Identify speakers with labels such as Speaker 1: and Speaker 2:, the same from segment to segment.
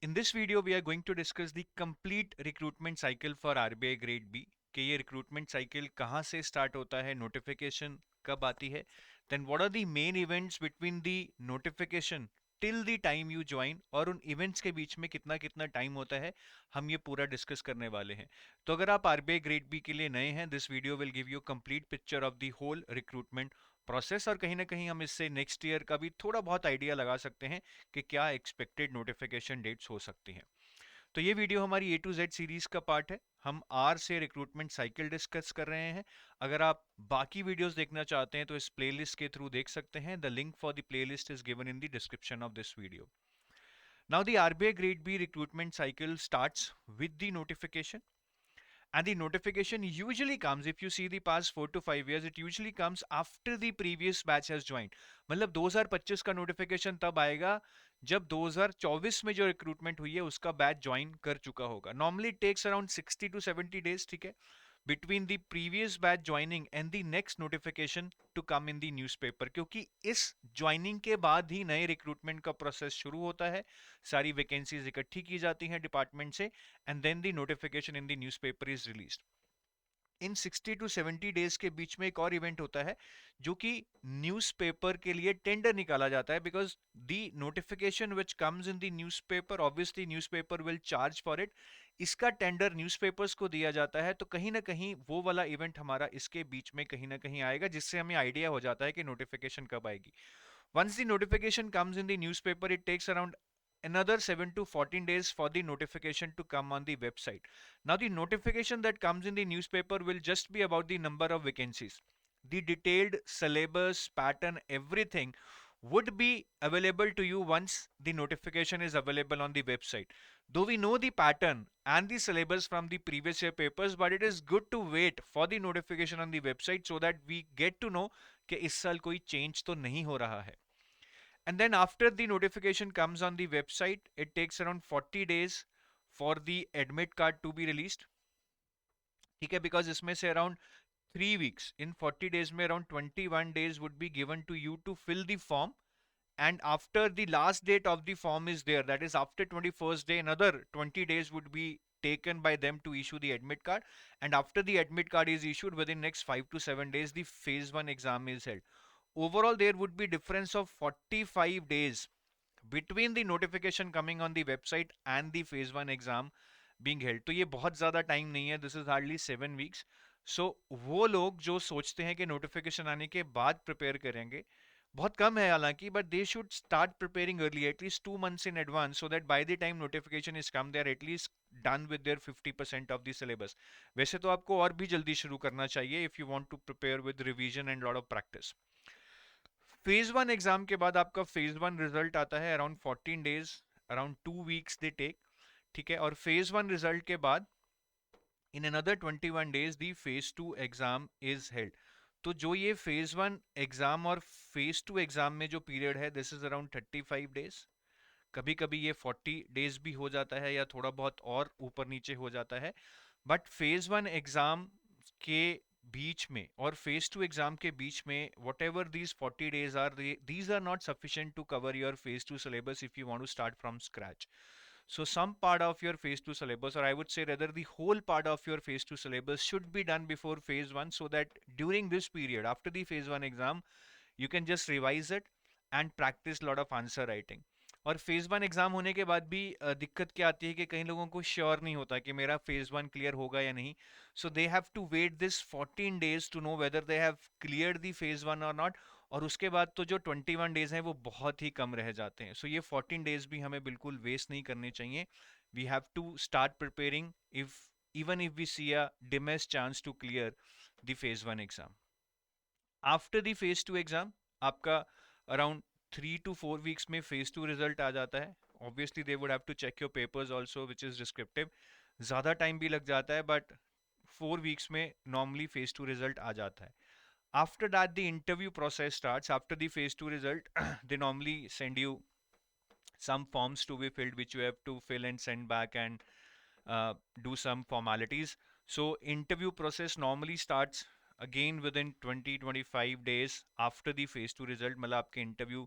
Speaker 1: In this video, we are going to discuss the complete recruitment cycle for RBI Grade B. कि ये recruitment cycle कहाँ से start होता है, notification कब आती है, then what are the main events between the notification till the time you join, और उन events के बीच में कितना कितना time होता है, हम ये पूरा discuss करने वाले हैं. तो अगर आप RBI Grade B के लिए नए हैं, this video will give you complete picture of the whole recruitment process, और कहीं ना कहीं हम इससे नेक्स्ट ईयर का भी थोड़ा बहुत आइडिया लगा सकते हैं कि क्या एक्सपेक्टेड नोटिफिकेशन डेट्स हो सकती हैं. तो ये वीडियो हमारी A to Z सीरीज का पार्ट है. हम आर से रिक्रूटमेंट साइकिल डिस्कस कर रहे हैं. अगर आप बाकी वीडियोस देखना चाहते हैं तो इस प्लेलिस्ट के थ्रू देख सकते हैं. The link for the playlist is given in the description of this video. Now the RBI Grade B recruitment cycle starts with the notification. And the notification usually comes, if you see the past 4 to 5 years, it usually comes after the previous batch has joined. मतलब 2025 का notification तब आएगा जब 2024 में जो recruitment हुई है उसका बैच ज्वाइन कर चुका होगा. Normally it takes around 60 to 70 days, ठीक है, between the previous batch joining and the next notification to come in the newspaper, क्योंकि इस ज्वाइनिंग के बाद ही नए रिक्रूटमेंट का प्रोसेस शुरू होता है. सारी वैकेंसीज इकट्ठी की जाती हैं डिपार्टमेंट से, and then the notification in the newspaper is released. In 60 to 70 days के बीच में एक और इवेंट होता है जो कि न्यूज़पेपर के लिए टेंडर निकाला जाता है. Because the notification which comes in the newspaper, obviously newspaper will charge for it. इसका टेंडर न्यूज़पेपर्स को दिया जाता है. तो कहीं ना कहीं वो वाला इवेंट हमारा इसके बीच में कहीं ना कहीं आएगा, जिससे हमें आइडिया हो जाता है कि नोटिफिकेशन कब आएगी. Once the notification comes in the newspaper, it takes around another 7 to 14 days for the notification to come on the website. Now, the notification that comes in the newspaper will just be about the number of vacancies. The detailed syllabus, pattern, everything would be available to you once the notification is available on the website. Though we know the pattern and the syllabus from the previous year papers, but it is good to wait for the notification on the website so that we get to know कि इस साल कोई change तो नहीं हो रहा है. And then after the notification comes on the website, it takes around 40 days for the admit card to be released. ठीक है, because इसमें से around 3 weeks, in 40 days में around 21 days would be given to you to fill the form. And after the last date of the form is there, that is after 21st day, another 20 days would be taken by them to issue the admit card. And after the admit card is issued, within next 5 to 7 days, the phase 1 exam is held. Overall, there would be difference of 45 days between the notification coming on the website and the phase 1 exam being held. तो ये बहुत ज़्यादा time नहीं है. This is hardly 7 weeks. सो वो लोग जो सोचते हैं कि नोटिफिकेशन आने के बाद प्रिपेयर करेंगे, बहुत कम है हालांकि, but they should start preparing early, at least 2 months in advance, so that by the time notification is come, they are at least done with their 50% of the syllabus. वैसे तो आपको और भी जल्दी शुरू करना चाहिए if you want to prepare with revision and lot of practice. Phase 1 exam के बाद आपका फेज 1 रिजल्ट आता है around 14 days, around 2 weeks they take. ठीक है, और फेज 1 रिजल्ट के बाद in another 21 days the phase 2 exam is held. तो जो ये फेज 1 एग्जाम और फेज 2 एग्जाम में जो पीरियड है, दिस इज अराउंड 35 डेज. कभी कभी ये 40 डेज भी हो जाता है या थोड़ा बहुत और ऊपर नीचे हो जाता है. बट फेज 1 एग्जाम के बीच में और फेज 2 एग्जाम के बीच में, whatever these 40 days are, these are not sufficient to cover your phase 2 syllabus if you want to start from scratch. So some part of your phase 2 syllabus, or I would say rather the whole part of your phase 2 syllabus should be done before phase 1, so that during this period after the phase 1 exam you can just revise it and practice lot of answer writing. और phase 1 exam होने के बाद भी दिक्कत क्या आती है कि कई लोगों को श्योर नहीं होता कि मेरा फेज 1 क्लियर होगा या नहीं. So they have to wait this 14 days to know whether they have cleared the phase 1 or not. और उसके बाद तो जो 21 डेज हैं वो बहुत ही कम रह जाते हैं. सो ये 14 डेज भी हमें बिल्कुल वेस्ट नहीं करने चाहिए. We have to start preparing if even if we see a diminished chance to clear the phase 1 exam. After the phase 2 exam, आपका around 3 to 4 weeks में phase 2 result आ जाता है. Obviously they would have to check your papers also, which is descriptive. ज़्यादा time भी लग जाता है, but 4 weeks में normally phase 2 result आ जाता है. After that, the interview process starts. After the phase 2 result, they normally send you some forms to be filled, which you have to fill and send back and do some formalities. So interview process normally starts again within 20-25 days after the phase 2 result. मतलब आपके interview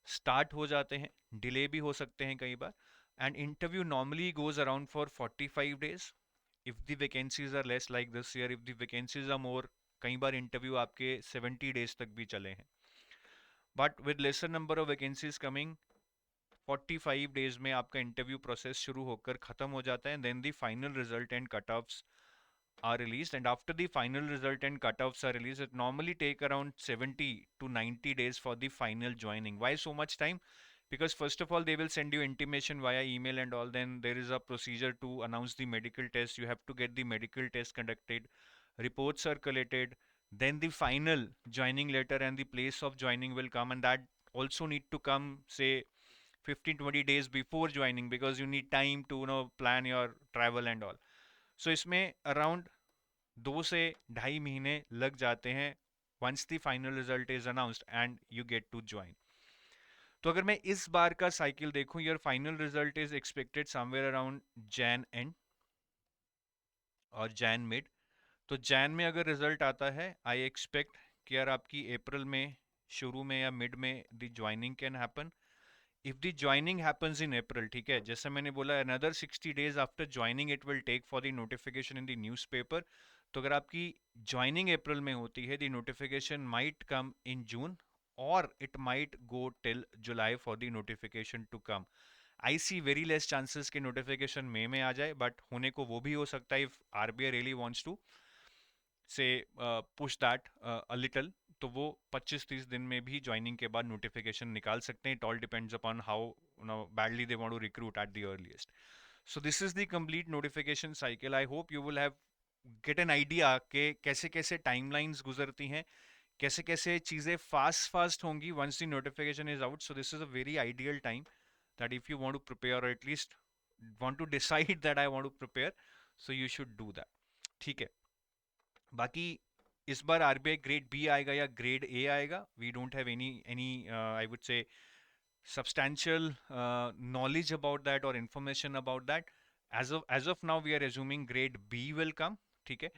Speaker 1: start हो जाते हैं, delay भी हो सकते हैं कई बार. And interview normally goes around for 45 days. If the vacancies are less like this year, if the vacancies are more, कई बार interview आपके 70 days तक भी चले हैं. But with lesser number of vacancies coming, 45 days में आपका interview process शुरू होकर खत्म हो जाता है, and then the final result and cutoffs are released. And after the final result and cutoffs are released, it normally take around 70 to 90 days for the final joining. Why so much time? Because first of all, they will send you intimation via email and all. Then there is a procedure to announce the medical test. You have to get the medical test conducted, reports are collated. Then the final joining letter and the place of joining will come, and that also need to come, say, 15-20 days before joining, because you need time to plan your travel and all. So इसमें around 2 से ढाई महीने लग जाते हैं once the final result is announced and you get to join. तो अगर मैं इस बार का साइकिल देखूं, your final result is expected somewhere around Jan end और Jan mid. तो Jan में अगर रिजल्ट आता है, I expect कि यार आपकी अप्रैल में शुरू में या मिड में the joining can happen. If the joining happens in April, ठीक है, जैसे मैंने बोला, another 60 days after joining it will take for the notification in the newspaper. तो अगर आपकी joining अप्रैल में होती है, the notification might come in June or it might go till July for the notification to come. I see very less chances कि notification मई में आ जाए, but होने को वो भी हो सकता है if RBI really wants to से पुश दैट अ लिटिल, तो वो 25-30 दिन में भी ज्वाइनिंग के बाद नोटिफिकेशन निकाल सकते हैं. It all depends upon how badly they want to recruit at the earliest. So this is the complete notification cycle. I hope you will have get an idea कि कैसे कैसे टाइमलाइंस गुजरती हैं, कैसे कैसे चीज़ें फास्ट फास्ट होंगी once the notification is out. So this is a very ideal time that if you want to prepare or at least want to decide that I want to prepare, so you should do that. ठीक है. बाकी इस बार RBI grade B आएगा या grade A आएगा, we don't have any I would say substantial knowledge about that or information about that. As of now we are assuming grade B will come. ठीक है.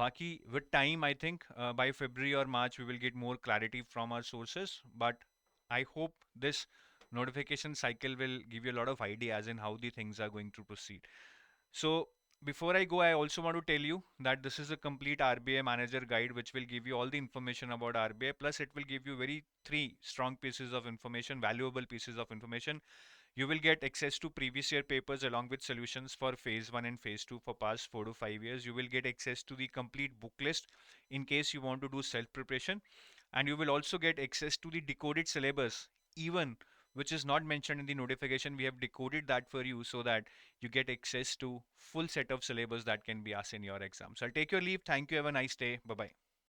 Speaker 1: बाकी with time I think by February or March we will get more clarity from our sources, but I hope this notification cycle will give you a lot of idea as in how the things are going to proceed. So before I go, I also want to tell you that this is a complete RBI manager guide which will give you all the information about RBI. Plus, it will give you very three strong pieces of information, valuable pieces of information. You will get access to previous year papers along with solutions for phase 1 and phase 2 for past 4 to 5 years. You will get access to the complete book list in case you want to do self preparation. And you will also get access to the decoded syllabus, even which is not mentioned in the notification. We have decoded that for you so that you get access to full set of syllabus that can be asked in your exam. So I'll take your leave. Thank you. Have a nice day. Bye bye.